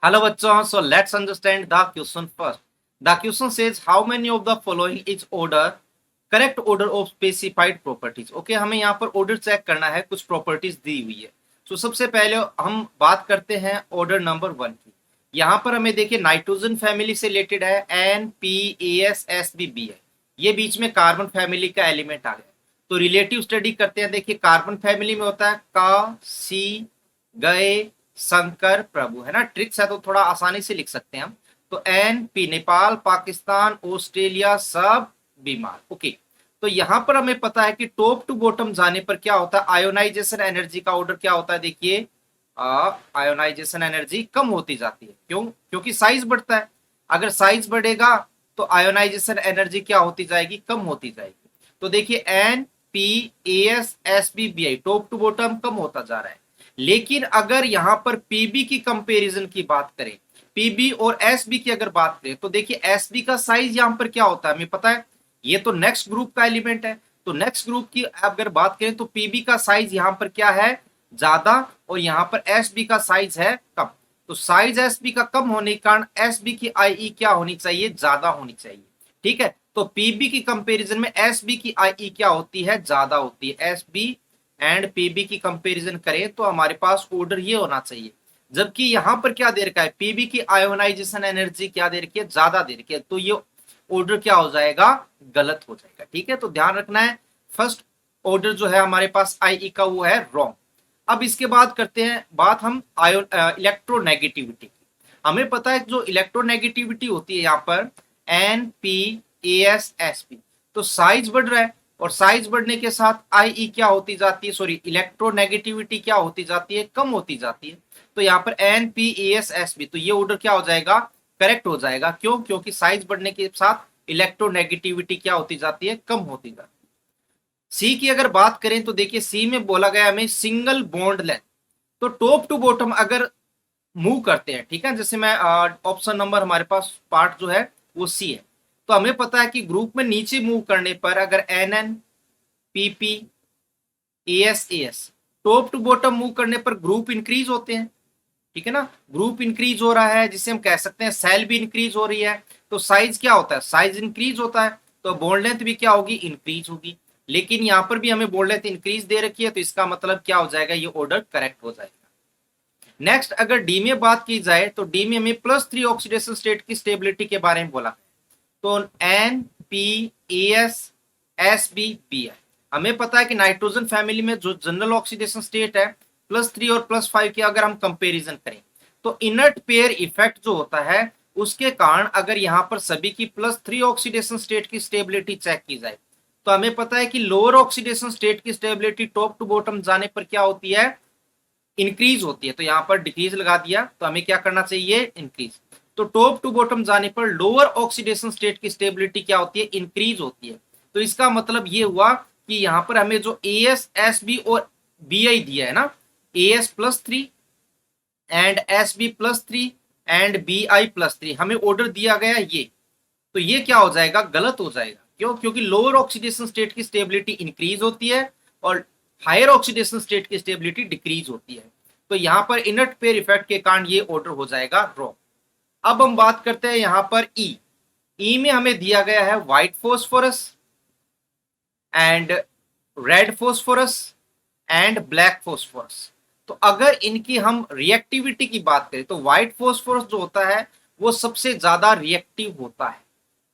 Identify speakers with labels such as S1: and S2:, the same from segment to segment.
S1: Hello bachon, so let's understand the question first. The question says how many of the following is order correct order of specified properties. Okay, हमें यहाँ पर order check करना है, कुछ properties दी हुई है. So सबसे पहले हम बात करते हैं order number 1 की. यहाँ पर हमें देखिए नाइट्रोजन फैमिली से रिलेटेड है NPASSB है. ये बीच में कार्बन फैमिली का एलिमेंट आ गया. तो रिलेटिव स्टडी करते हैं. देखिए कार्बन फैमिली में होता है का, सी, गए, शंकर, प्रभु, है ना. ट्रिक्स है तो थोड़ा आसानी से लिख सकते हैं हम. तो NP नेपाल, पाकिस्तान, ऑस्ट्रेलिया सब बीमार. ओके, तो यहां पर हमें पता है कि टॉप टू बॉटम जाने पर क्या होता है, आयोनाइजेशन एनर्जी का ऑर्डर क्या होता है. देखिए आयोनाइजेशन एनर्जी कम होती जाती है. क्यों? क्योंकि साइज बढ़ता है. अगर साइज बढ़ेगा तो आयोनाइजेशन एनर्जी क्या होती जाएगी, कम होती जाएगी. तो देखिए NPASSB टॉप टू बॉटम कम होता जा रहा है. लेकिन अगर यहां पर पीबी की कंपैरिजन की बात करें, पीबी और एसबी की अगर बात करें, तो देखिए एसबी का साइज यहां पर क्या होता है हमें पता है. ये तो नेक्स्ट ग्रुप का एलिमेंट है. तो नेक्स्ट ग्रुप की अगर बात करें तो पीबी का साइज यहां पर क्या है, ज्यादा, और यहां पर एसबी का साइज है कम. तो साइज एसबी का कम होने के कारण एसबी की आईई क्या होनी चाहिए, ज्यादा होनी चाहिए. ठीक है, तो पीबी की कंपैरिजन में एसबी की आईई क्या होती है, ज्यादा होती है. एसबी एंड पीबी की कंपैरिजन करें तो हमारे पास ऑर्डर ये होना चाहिए. जबकि यहां पर क्या दे रखा है, पीबी की आयोनाइजेशन एनर्जी क्या दे रखी है, ज्यादा दे रखी है. तो ये ऑर्डर क्या हो जाएगा, गलत हो जाएगा. ठीक है, तो ध्यान रखना है. फर्स्ट ऑर्डर जो है हमारे पास आईई का वो है रॉन्ग. अब इसके बाद करते हैं बात हम आयोन इलेक्ट्रोनेगेटिविटी की. हमें पता है जो इलेक्ट्रोनेगेटिविटी होती है यहाँ पर NPASSB. तो साइज बढ़ रहा है और साइज बढ़ने के साथ आईई क्या होती जाती है, सॉरी इलेक्ट्रोनेगेटिविटी क्या होती जाती है, कम होती जाती है. तो यहाँ पर NPASSB, तो ये ऑर्डर क्या हो जाएगा, करेक्ट हो जाएगा. क्यों? क्योंकि साइज बढ़ने के साथ इलेक्ट्रोनेगेटिविटी क्या होती जाती है, कम होती जाती है. सी की अगर बात करें तो देखिए सी में बोला गया हमें सिंगल बॉन्ड लेंथ. तो टॉप टू बॉटम अगर मूव करते हैं, ठीक है, जैसे मैं ऑप्शन नंबर हमारे पास पार्ट जो है वो सी है. तो हमें पता है कि ग्रुप में नीचे मूव करने पर अगर NN, PP, AS top to bottom move करने पर ग्रुप इंक्रीज होते हैं. ठीक है ना, ग्रुप इंक्रीज हो रहा है जिसे हम कह सकते हैं सेल भी इंक्रीज हो रही है. तो साइज क्या होता है, साइज इंक्रीज होता है, तो बॉन्ड लेंथ भी क्या होगी, इंक्रीज होगी. लेकिन यहाँ पर भी हमें बॉन्ड लेंथ इंक्रीज दे रखी है, तो इसका मतलब क्या हो जाएगा, ये ऑर्डर करेक्ट हो जाएगा. नेक्स्ट अगर डी में बात की जाए तो डी में हमें +3 ऑक्सीडेशन स्टेट की स्टेबिलिटी के बारे में बोला. तो NPASSB है. हमें पता है कि नाइट्रोजन फैमिली में जो जनरल ऑक्सीडेशन स्टेट है +3 और +5 की अगर हम कंपेरिजन करें तो इनर्ट पेयर इफेक्ट जो होता है उसके कारण अगर यहाँ पर सभी की +3 ऑक्सीडेशन स्टेट की स्टेबिलिटी चेक की जाए तो हमें पता है कि लोअर ऑक्सीडेशन स्टेट की स्टेबिलिटी टॉप टू बॉटम जाने पर क्या होती है, इंक्रीज होती है. तो यहाँ पर डिक्रीज लगा दिया, तो हमें क्या करना चाहिए, इंक्रीज. तो टॉप टू बॉटम जाने पर लोअर ऑक्सीडेशन स्टेट की स्टेबिलिटी क्या होती है, इंक्रीज होती है. तो इसका मतलब ये हुआ कि यहाँ पर हमें जो ASSB और BI दिया है ना, AS+3 and SB+3 and BI+3 हमें ऑर्डर दिया गया ये. तो ये क्या हो जाएगा, गलत हो जाएगा. क्यों? क्योंकि लोअर ऑक्सीडेशन स्टेट की स्टेबिलिटी इंक्रीज होती है और हायर ऑक्सीडेशन स्टेट की स्टेबिलिटी डिक्रीज होती है. तो यहां पर इनर्ट पेयर इफेक्ट के कारण ये ऑर्डर हो जाएगा रॉन्ग. अब हम बात करते हैं यहां पर ई में हमें दिया गया है white phosphorus and red phosphorus and black phosphorus. तो अगर इनकी हम रिएक्टिविटी की बात करें तो व्हाइट फॉस्फोरस जो होता है वो सबसे ज्यादा रिएक्टिव होता है.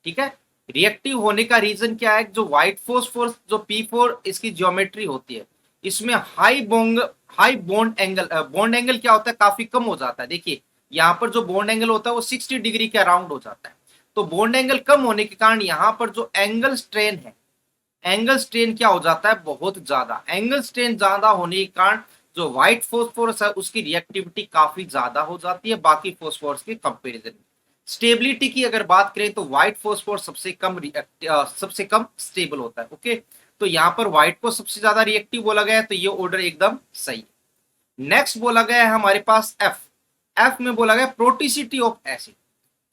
S1: ठीक है, रिएक्टिव होने का रीजन क्या है, जो व्हाइट फॉस्फोरस जो P4 इसकी ज्योमेट्री होती है इसमें हाई बॉन्ड एंगल क्या होता है, काफी कम हो जाता है. देखिए यहाँ पर जो बॉन्ड एंगल होता है वो 60 डिग्री के अराउंड हो जाता है. तो बॉन्ड एंगल कम होने के कारण यहाँ पर जो एंगल स्ट्रेन है, एंगल स्ट्रेन क्या हो जाता है, बहुत ज्यादा. एंगल स्ट्रेन ज्यादा होने के कारण जो व्हाइट फॉस्फोरस है उसकी रिएक्टिविटी काफी ज्यादा हो जाती है बाकी फॉस्फोरस के कंपैरिजन में. स्टेबिलिटी की अगर बात करें तो व्हाइट फॉस्फोरस सबसे कम स्टेबल होता है. ओके, तो यहाँ पर व्हाइट को सबसे ज्यादा रिएक्टिव बोला गया है, तो ये ऑर्डर एकदम सही है. नेक्स्ट बोला गया है हमारे पास एफ में बोला गया प्रोटिसिटी ऑफ एसिड.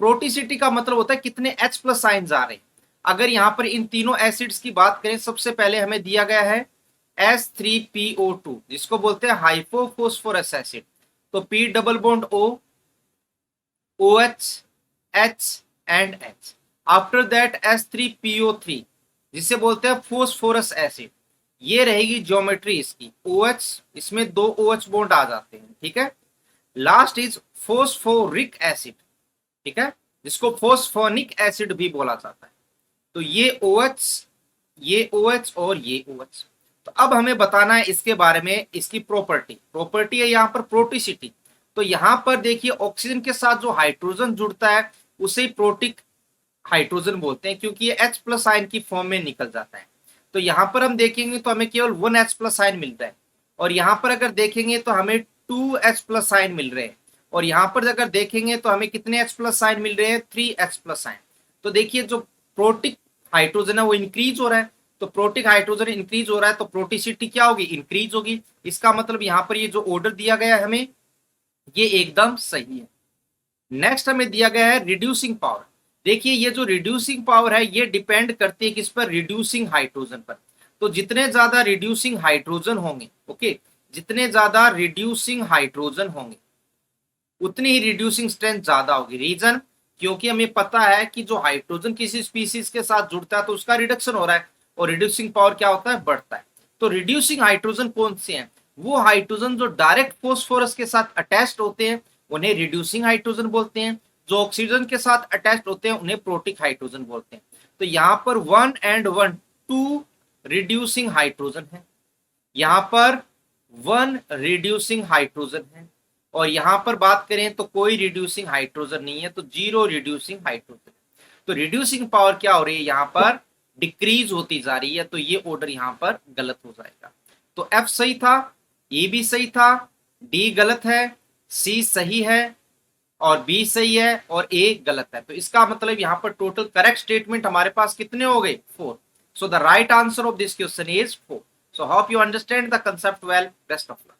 S1: प्रोटिसिटी का मतलब होता है कितने H+ साइंस आ रहे हैं. अगर यहाँ पर इन तीनों एसिड्स की बात करें, सबसे पहले हमें दिया गया है H3PO2 जिसको बोलते हैं हाइपोफॉस्फोरस एसिड. तो P double bond O OH, H and H. After that H3PO3 जिसे बोलते हैं फोस्फोरस एसिड, ये रहेगी ज्योमेट्री इसकी। OH, इसमें 2 OH बॉन्ड आ जाते हैं, ठीक है। लास्ट इज फोस्फोरिक एसिड, ठीक है, जिसको फोस्फोनिक एसिड भी बोला जाता है। तो ये OH, ये OH और ये OH। तो अब हमें बताना है इसके बारे में, इसकी प्रॉपर्टी है यहाँ पर प्रोटिसिटी। तो यहाँ पर देखिए ऑक्सीजन के साथ जो हाइड्रोजन जुड़ता है उसे प्रोटिक हाइड्रोजन बोलते हैं, क्योंकि ये H प्लस आयन की फॉर्म में निकल जाता है। तो यहाँ पर हम देखेंगे तो हमें केवल 1 H प्लस आयन मिलता है, और यहाँ पर अगर देखेंगे तो हमें 2 H प्लस आयन मिल रहे हैं, और यहाँ पर अगर देखेंगे तो हमें कितने H प्लस आयन मिल रहे हैं, 3 H प्लस आयन। तो देखिए जो प्रोटिक हाइड्रोजन है वो इंक्रीज हो रहा है, तो प्रोटिक हाइड्रोजन इंक्रीज हो रहा है तो प्रोटिसिटी क्या होगी, इंक्रीज होगी। इसका मतलब यहाँ पर ये जो ऑर्डर दिया गया है हमें, ये एकदम सही है। नेक्स्ट हमें दिया गया है रिड्यूसिंग पावर। देखिए ये जो रिड्यूसिंग पावर है ये डिपेंड करती है किस पर, रिड्यूसिंग हाइड्रोजन पर। तो जितने ज्यादा रिड्यूसिंग हाइड्रोजन होंगे, ओके, जितने ज्यादा रिड्यूसिंग हाइड्रोजन होंगे उतनी ही रिड्यूसिंग स्ट्रेंथ ज्यादा होगी। रीजन, क्योंकि हमें पता है कि जो हाइड्रोजन किसी स्पीसीज के साथ जुड़ता है तो उसका रिडक्शन हो रहा है, और रिड्यूसिंग पावर क्या होता है, बढ़ता है। तो रिड्यूसिंग हाइड्रोजन कौन से हैं, वो हाइड्रोजन जो डायरेक्ट फोस्फोरस के साथ अटैच्ड होते हैं उन्हें रिड्यूसिंग हाइड्रोजन बोलते हैं, जो ऑक्सीजन के साथ अटैच्ड होते हैं उन्हें प्रोटिक हाइड्रोजन बोलते हैं। तो यहाँ पर 1 and 1 2 रिड्यूसिंग हाइड्रोजन है, यहाँ पर 1 रिड्यूसिंग हाइड्रोजन है, और यहां पर बात करें तो कोई रिड्यूसिंग हाइड्रोजन नहीं है, तो 0 रिड्यूसिंग हाइड्रोजन। तो रिड्यूसिंग पावर क्या हो रही है, यहां पर डिक्रीज होती जा रही है, तो ये ऑर्डर यहां पर गलत हो जाएगा। तो F सही था, E भी सही था, D गलत है, C सही है, और B सही है, और A गलत है। तो इसका मतलब यहां पर टोटल करेक्ट स्टेटमेंट हमारे पास कितने हो गए, 4। So the right answer of this question is 4। So hope you understand the concept well. Best of luck.